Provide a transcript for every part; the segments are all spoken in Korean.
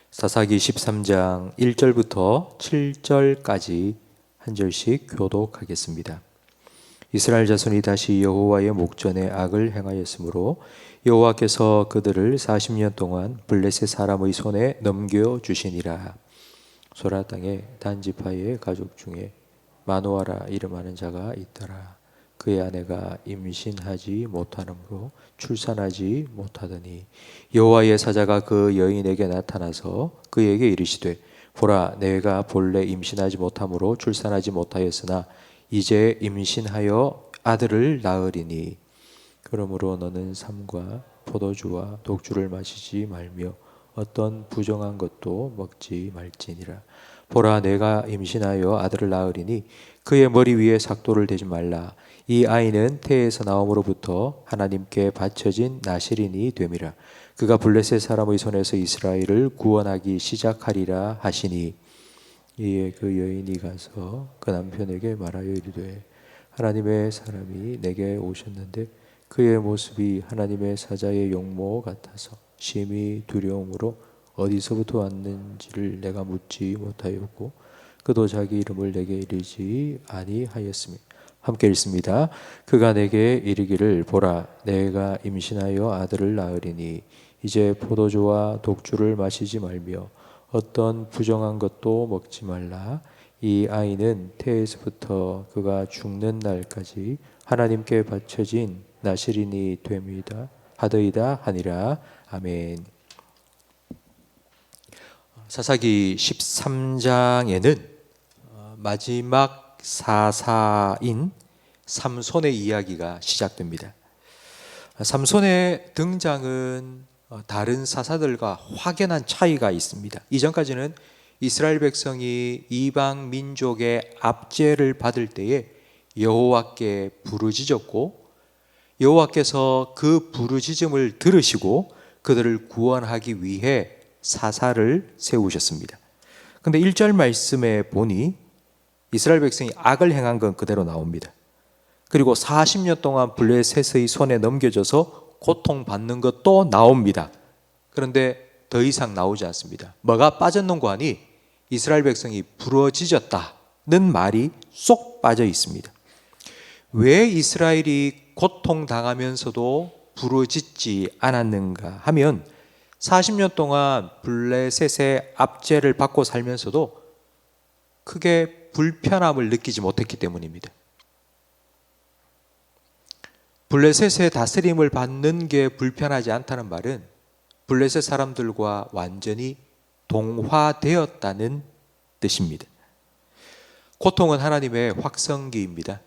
사사기 13장 1절부터 7절까지 한 절씩 교독하겠습니다. 이스라엘 자손이 다시 여호와의 목전에 악을 행하였으므로 여호와께서 그들을 40년 동안 블레셋 사람의 손에 넘겨주시니라. 소라 땅에 단 지파의 가족 중에 마노아라 이름하는 자가 있더라. 그의 아내가 임신하지 못하므로 출산하지 못하더니 여호와의 사자가 그 여인에게 나타나서 그에게 이르시되 보라, 내가 본래 임신하지 못하므로 출산하지 못하였으나 이제 임신하여 아들을 낳으리니 그러므로 너는 삼과 포도주와 독주를 마시지 말며 어떤 부정한 것도 먹지 말지니라. 보라, 내가 임신하여 아들을 낳으리니 그의 머리 위에 삭도를 대지 말라. 이 아이는 태에서 나옴으로부터 하나님께 바쳐진 나실인이 됨이라. 그가 블레셋 사람의 손에서 이스라엘을 구원하기 시작하리라 하시니 이에 그 여인이 가서 그 남편에게 말하여 이르되 하나님의 사람이 내게 오셨는데 그의 모습이 하나님의 사자의 용모 같아서 심히 두려움으로 어디서부터 왔는지를 내가 묻지 못하였고 그도 자기 이름을 내게 이르지 아니하였으며 함께 읽습니다. 그가 내게 이르기를 보라, 내가 임신하여 아들을 낳으리니 이제 포도주와 독주를 마시지 말며 어떤 부정한 것도 먹지 말라. 이 아이는 태에서부터 그가 죽는 날까지 하나님께 바쳐진 나실인이 됨이다 하더이다 하니라. 아멘. 사사기 13장에는 마지막 사사인 삼손의 이야기가 시작됩니다. 삼손의 등장은 다른 사사들과 확연한 차이가 있습니다. 이전까지는 이스라엘 백성이 이방 민족의 압제를 받을 때에 여호와께 부르짖었고 여호와께서 그 부르짖음을 들으시고 그들을 구원하기 위해 사사를 세우셨습니다. 그런데 1절 말씀에 보니 이스라엘 백성이 악을 행한 건 그대로 나옵니다. 그리고 40년 동안 블레셋의 손에 넘겨져서 고통받는 것도 나옵니다. 그런데 더 이상 나오지 않습니다. 뭐가 빠졌는고 하니 이스라엘 백성이 부러지졌다는 말이 쏙 빠져 있습니다. 왜 이스라엘이 고통당하면서도 부러지지 않았는가 하면 40년 동안 블레셋의 압제를 받고 살면서도 크게 불편함을 느끼지 못했기 때문입니다. 블레셋의 다스림을 받는 게 불편하지 않다는 말은 블레셋 사람들과 완전히 동화되었다는 뜻입니다. 고통은 하나님의 확성기입니다.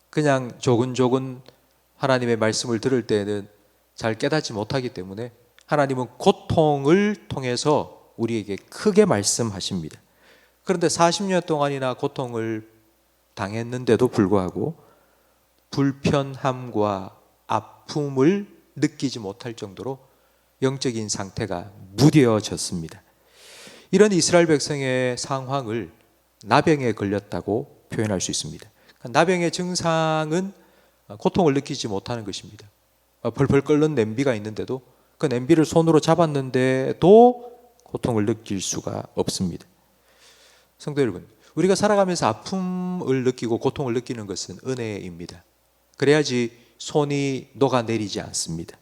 그냥 조근조근 하나님의 말씀을 들을 때에는 잘 깨닫지 못하기 때문에 하나님은 고통을 통해서 우리에게 크게 말씀하십니다. 그런데 40년 동안이나 고통을 당했는데도 불구하고 불편함과 아픔을 느끼지 못할 정도로 영적인 상태가 무뎌졌습니다. 이런 이스라엘 백성의 상황을 나병에 걸렸다고 표현할 수 있습니다. 나병의 증상은 고통을 느끼지 못하는 것입니다. 벌벌 끓는 냄비가 있는데도 그 냄비를 손으로 잡았는데도 고통을 느낄 수가 없습니다. 성도 여러분, 우리가 살아가면서 아픔을 느끼고 고통을 느끼는 것은 은혜입니다. 그래야지 손이 녹아내리지 않습니다.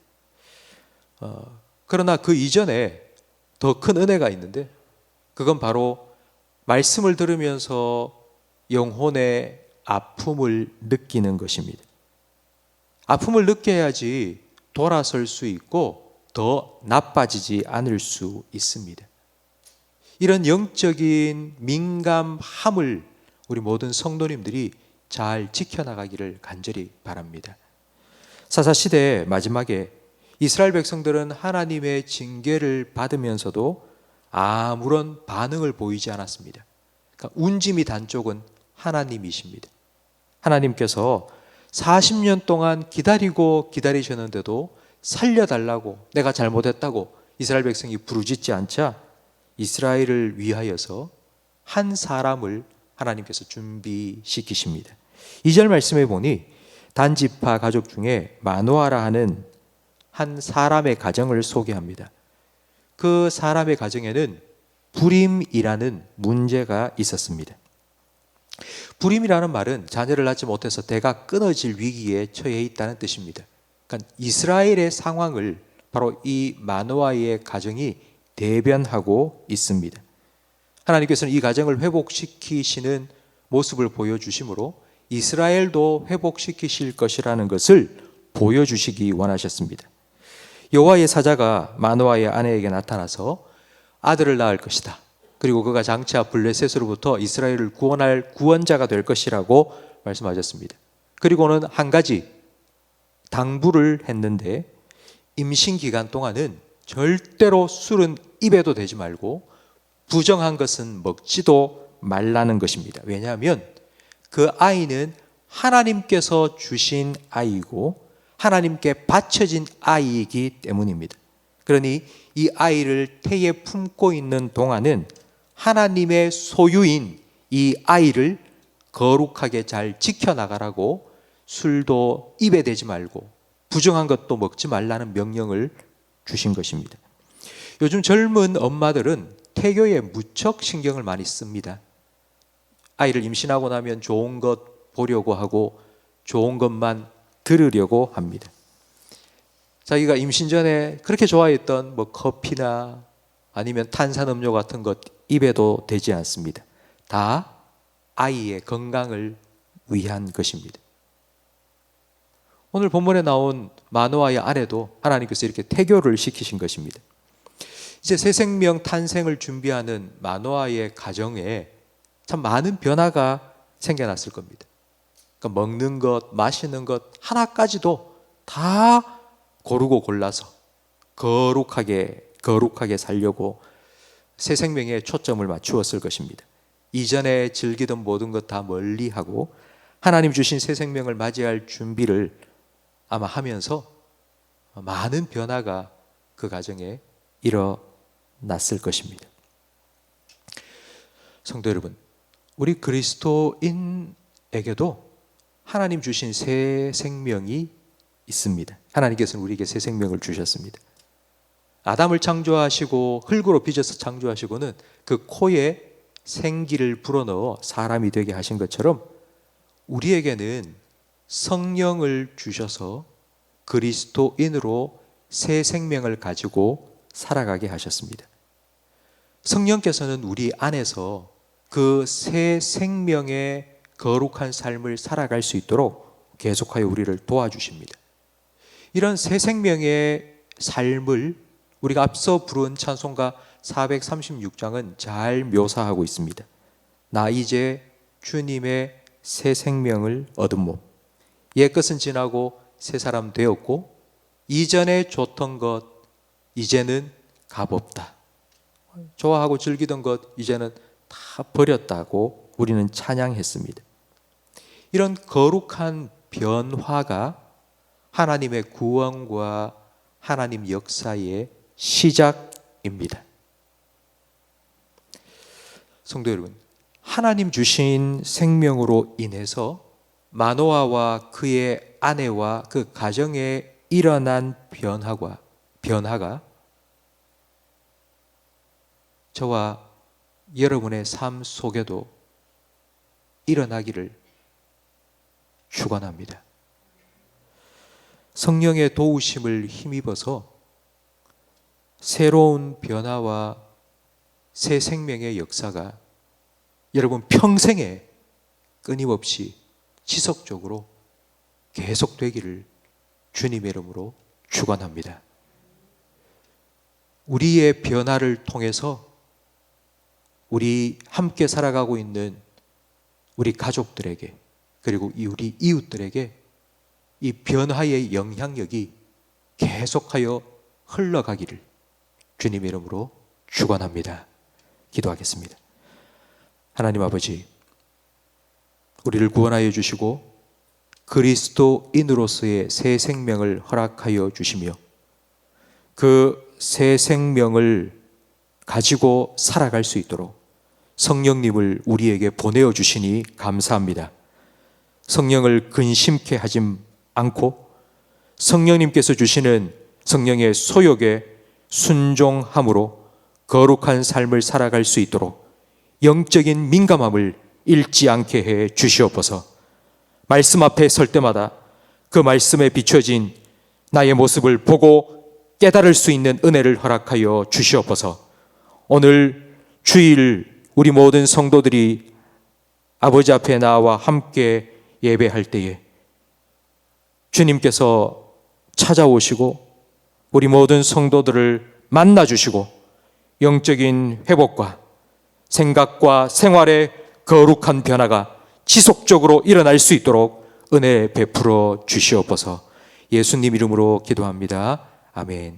그러나 그 이전에 더 큰 은혜가 있는데 그건 바로 말씀을 들으면서 영혼의 아픔을 느끼는 것입니다. 아픔을 느껴야지 돌아설 수 있고 더 나빠지지 않을 수 있습니다. 이런 영적인 민감함을 우리 모든 성도님들이 잘 지켜나가기를 간절히 바랍니다. 사사시대 마지막에 이스라엘 백성들은 하나님의 징계를 받으면서도 아무런 반응을 보이지 않았습니다. 그러니까 운짐이 단 쪽은 하나님이십니다. 하나님께서 40년 동안 기다리고 기다리셨는데도 살려달라고, 내가 잘못했다고 이스라엘 백성이 부르짖지 않자 이스라엘을 위하여서 한 사람을 하나님께서 준비시키십니다. 2절 말씀에 보니 단지파 가족 중에 마노아라 하는 한 사람의 가정을 소개합니다. 그 사람의 가정에는 불임이라는 문제가 있었습니다. 불임이라는 말은 자녀를 낳지 못해서 대가 끊어질 위기에 처해 있다는 뜻입니다. 그러니까 이스라엘의 상황을 바로 이 마노아의 가정이 대변하고 있습니다. 하나님께서는 이 가정을 회복시키시는 모습을 보여주심으로 이스라엘도 회복시키실 것이라는 것을 보여주시기 원하셨습니다. 여호와의 사자가 마노아의 아내에게 나타나서 아들을 낳을 것이다. 그리고 그가 장차 블레셋으로부터 이스라엘을 구원할 구원자가 될 것이라고 말씀하셨습니다. 그리고는 한 가지 당부를 했는데 임신 기간 동안은 절대로 술은 입에도 대지 말고 부정한 것은 먹지도 말라는 것입니다. 왜냐하면 그 아이는 하나님께서 주신 아이고 하나님께 바쳐진 아이이기 때문입니다. 그러니 이 아이를 태에 품고 있는 동안은 하나님의 소유인 이 아이를 거룩하게 잘 지켜나가라고 술도 입에 대지 말고 부정한 것도 먹지 말라는 명령을 주신 것입니다. 요즘 젊은 엄마들은 태교에 무척 신경을 많이 씁니다. 아이를 임신하고 나면 좋은 것 보려고 하고 좋은 것만 들으려고 합니다. 자기가 임신 전에 그렇게 좋아했던 커피나 아니면 탄산음료 같은 것 입에도 대지 않습니다. 다 아이의 건강을 위한 것입니다. 오늘 본문에 나온 마노아의 아내도 하나님께서 이렇게 태교를 시키신 것입니다. 이제 새 생명 탄생을 준비하는 마노아의 가정에 참 많은 변화가 생겨났을 겁니다. 그러니까 먹는 것, 마시는 것 하나까지도 다 고르고 골라서 거룩하게 살려고 새 생명에 초점을 맞추었을 것입니다. 이전에 즐기던 모든 것 다 멀리하고 하나님 주신 새 생명을 맞이할 준비를 아마 하면서 많은 변화가 그 가정에 일어났을 것입니다. 성도 여러분, 우리 그리스도인에게도 하나님 주신 새 생명이 있습니다. 하나님께서는 우리에게 새 생명을 주셨습니다. 아담을 창조하시고 흙으로 빚어서 창조하시고는 그 코에 생기를 불어넣어 사람이 되게 하신 것처럼 우리에게는 성령을 주셔서 그리스도인으로 새 생명을 가지고 살아가게 하셨습니다. 성령께서는 우리 안에서 그 새 생명의 거룩한 삶을 살아갈 수 있도록 계속하여 우리를 도와주십니다. 이런 새 생명의 삶을 우리가 앞서 부른 찬송가 436장은 잘 묘사하고 있습니다. 나 이제 주님의 새 생명을 얻은 몸, 옛 것은 지나고 새 사람 되었고 이전에 좋던 것 이제는 값없다. 좋아하고 즐기던 것 이제는 다 버렸다고 우리는 찬양했습니다. 이런 거룩한 변화가 하나님의 구원과 하나님 역사의 시작입니다. 성도 여러분, 하나님 주신 생명으로 인해서 마노아와 그의 아내와 그 가정에 일어난 변화가 저와 여러분의 삶 속에도 일어나기를 축원합니다. 성령의 도우심을 힘입어서 새로운 변화와 새 생명의 역사가 여러분 평생에 끊임없이 지속적으로 계속되기를 주님의 이름으로 축원합니다. 우리의 변화를 통해서 우리 함께 살아가고 있는 우리 가족들에게 그리고 우리 이웃들에게 이 변화의 영향력이 계속하여 흘러가기를 주님의 이름으로 축원합니다. 기도하겠습니다. 하나님 아버지, 우리를 구원하여 주시고 그리스도인으로서의 새 생명을 허락하여 주시며 그 새 생명을 가지고 살아갈 수 있도록 성령님을 우리에게 보내어 주시니 감사합니다. 성령을 근심케 하지 않고 성령님께서 주시는 성령의 소욕에 순종함으로 거룩한 삶을 살아갈 수 있도록 영적인 민감함을 잃지 않게 해 주시옵소서. 말씀 앞에 설 때마다 그 말씀에 비춰진 나의 모습을 보고 깨달을 수 있는 은혜를 허락하여 주시옵소서. 오늘 주일 우리 모든 성도들이 아버지 앞에 나와 함께 예배할 때에 주님께서 찾아오시고 우리 모든 성도들을 만나주시고 영적인 회복과 생각과 생활의 거룩한 변화가 지속적으로 일어날 수 있도록 은혜 베풀어 주시옵소서. 예수님 이름으로 기도합니다. 아멘.